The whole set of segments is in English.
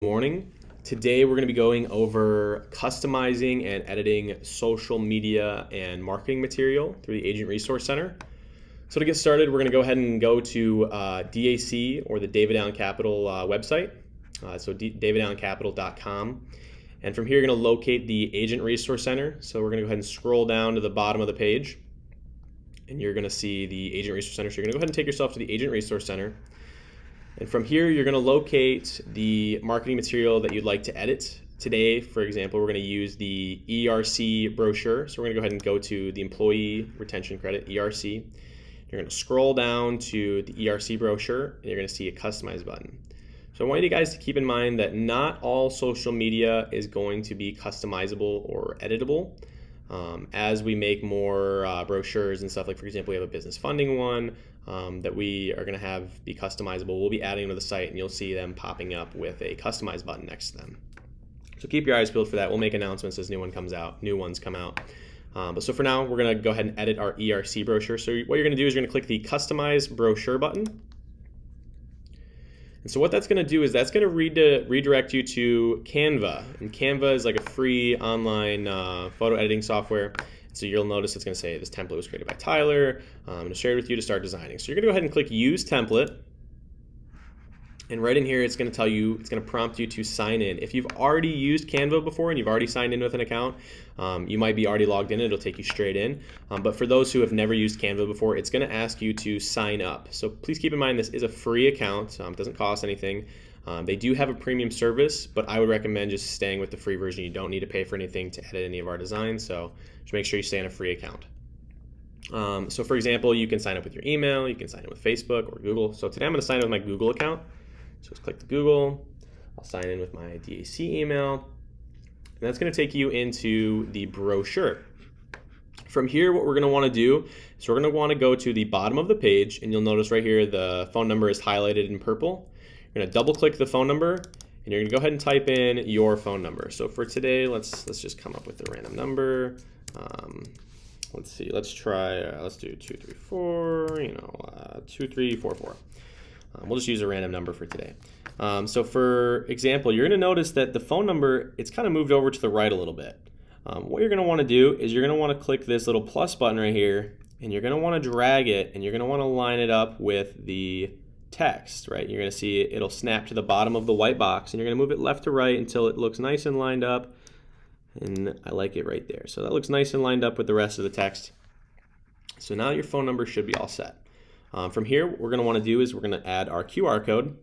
Morning. Today we're going to be going over customizing and editing social media and marketing material through the Agent Resource Center. So to get started, we're going to go ahead and go to DAC, or the David Allen Capital website. So davidallencapital.com. And from here, you're going to locate the Agent Resource Center. So we're going to go ahead and scroll down to the bottom of the page, and you're going to see the Agent Resource Center. So you're going to go ahead and take yourself to the Agent Resource Center. And from here, you're going to locate the marketing material that you'd like to edit. Today, for example, we're going to use the ERC brochure. So we're going to go ahead and go to the Employee Retention Credit, ERC. You're going to scroll down to the ERC brochure, and you're going to see a Customize button. So I want you guys to keep in mind that not all social media is going to be customizable or editable. As we make more brochures and stuff, like for example, we have a business funding one that we are going to have be customizable. We'll be adding them to the site, and you'll see them popping up with a customize button next to them. So keep your eyes peeled for that. We'll make announcements as new ones come out. But so for now, we're going to go ahead and edit our ERC brochure. So what you're going to do is you're going to click the Customize Brochure button. And so what that's going to do is that's going to redirect you to Canva. And Canva is like a free online photo editing software. So you'll notice it's going to say this template was created by Tyler and shared with you to start designing. So you're going to go ahead and click Use Template. And right in here, it's going to tell you, it's going to prompt you to sign in. If you've already used Canva before and you've already signed in with an account, you might be already logged in. It'll take you straight in. But for those who have never used Canva before, it's going to ask you to sign up. So please keep in mind this is a free account. It doesn't cost anything. They do have a premium service, but I would recommend just staying with the free version. You don't need to pay for anything to edit any of our designs. So just make sure you stay on a free account. So for example, you can sign up with your email. You can sign in with Facebook or Google. So today I'm going to sign in with my Google account. So let's click the Google. I'll sign in with my D.A.C email. And that's going to take you into the brochure. From here, what we're going to want to do is we're going to want to go to the bottom of the page, and you'll notice right here the phone number is highlighted in purple. You're going to double click the phone number, and you're going to go ahead and type in your phone number. So for today, let's just come up with a random number. Let's see, let's try, let's do 234, 2344. We'll just use a random number for today. So for example, you're going to notice that the phone number, it's kind of moved over to the right a little bit. What you're going to want to do is you're going to want to click this little plus button right here, and you're going to want to drag it, and you're going to want to line it up with the text, right? You're going to see it'll snap to the bottom of the white box, and you're going to move it left to right until it looks nice and lined up. And I like it right there. So that looks nice and lined up with the rest of the text. So now your phone number should be all set. From here, what we're going to want to do is we're going to add our QR code.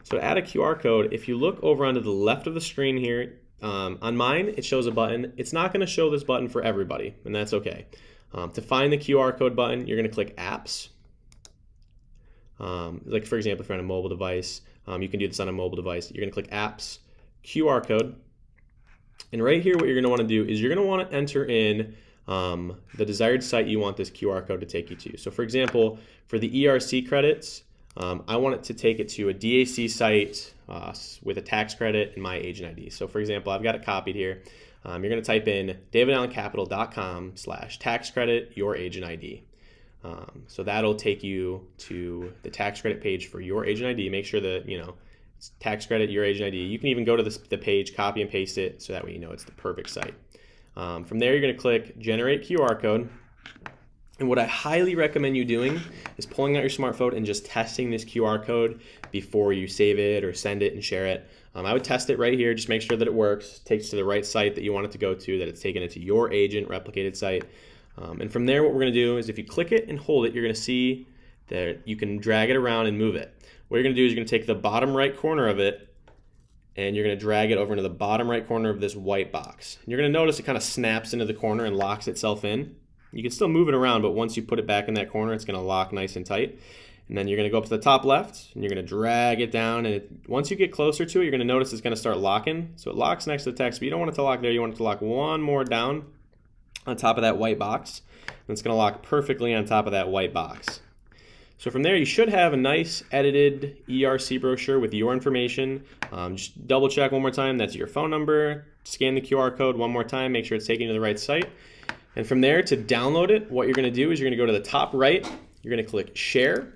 So to add a QR code, if you look over onto the left of the screen here, on mine, it shows a button. It's not going to show this button for everybody, and that's okay. To find the QR code button, you're going to click Apps. Like for example, if you're on a mobile device, you can do this on a mobile device. You're going to click Apps, QR code. And right here, what you're going to want to do is you're going to want to enter in the desired site you want this QR code to take you to. So for example, for the ERC credits, I want it to take it to a DAC site with a tax credit and my agent ID. So for example, I've got it copied here. You're going to type in davidallencapital.com/tax credit your agent ID. So that'll take you to the tax credit page for your agent ID. Make sure that, it's tax credit, your agent ID. You can even go to the page, copy and paste it, so that way you know it's the perfect site. From there, you're going to click Generate QR Code. And what I highly recommend you doing is pulling out your smartphone and just testing this QR code before you save it or send it and share it. I would test it right here, just make sure that it works, takes to the right site that you want it to go to, that it's taking it to your agent replicated site. And from there, what we're going to do is if you click it and hold it, you're going to see that you can drag it around and move it. What you're going to do is you're going to take the bottom right corner of it, and you're going to drag it over into the bottom right corner of this white box. And you're going to notice it kind of snaps into the corner and locks itself in. You can still move it around, but once you put it back in that corner, it's going to lock nice and tight. And then you're going to go up to the top left, and you're going to drag it down. And once you get closer to it, you're going to notice it's going to start locking. So it locks next to the text, but you don't want it to lock there. You want it to lock one more down on top of that white box. And it's going to lock perfectly on top of that white box. So from there, you should have a nice edited ERC brochure with your information. Just double check one more time. That's your phone number. Scan the QR code one more time. Make sure it's taking you to the right site. And from there, to download it, what you're going to do is you're going to go to the top right. You're going to click Share.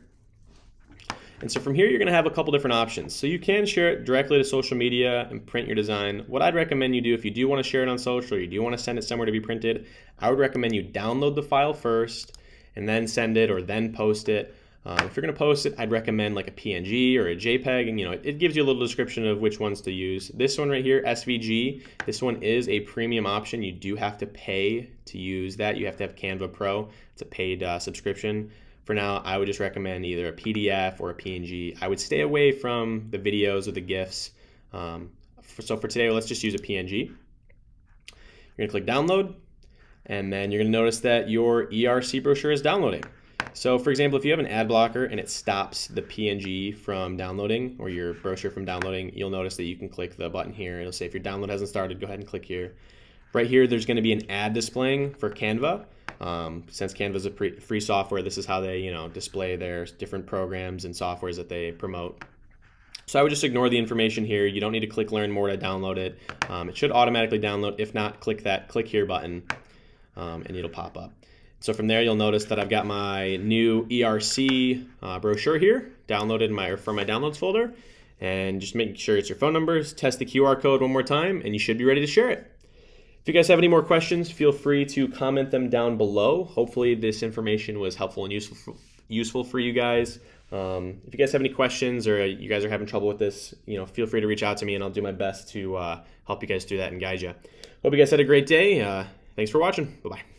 And so from here, you're going to have a couple different options. So you can share it directly to social media and print your design. What I'd recommend you do, if you do want to share it on social, or you do want to send it somewhere to be printed, I would recommend you download the file first and then send it or then post it. If you're going to post it, I'd recommend like a PNG or a JPEG, and it gives you a little description of which ones to use. This one right here, SVG, this one is a premium option. You do have to pay to use that. You have to have Canva Pro. It's a paid subscription. For now, I would just recommend either a PDF or a PNG. I would stay away from the videos or the GIFs. So for today, let's just use a PNG. You're going to click download, and then you're going to notice that your ERC brochure is downloading. So for example, if you have an ad blocker and it stops the PNG from downloading or your brochure from downloading, you'll notice that you can click the button here. It'll say if your download hasn't started, go ahead and click here. Right here, there's going to be an ad displaying for Canva. Since Canva is a free software, this is how they display their different programs and softwares that they promote. So I would just ignore the information here. You don't need to click learn more to download it. It should automatically download. If not, click that click here button and it'll pop up. So from there, you'll notice that I've got my new ERC brochure here downloaded from my downloads folder. And just make sure it's your phone numbers, test the QR code one more time, and you should be ready to share it. If you guys have any more questions, feel free to comment them down below. Hopefully this information was helpful and useful for you guys. If you guys have any questions or you guys are having trouble with this, feel free to reach out to me and I'll do my best to help you guys through that and guide you. Hope you guys had a great day. Thanks for watching. Bye-bye.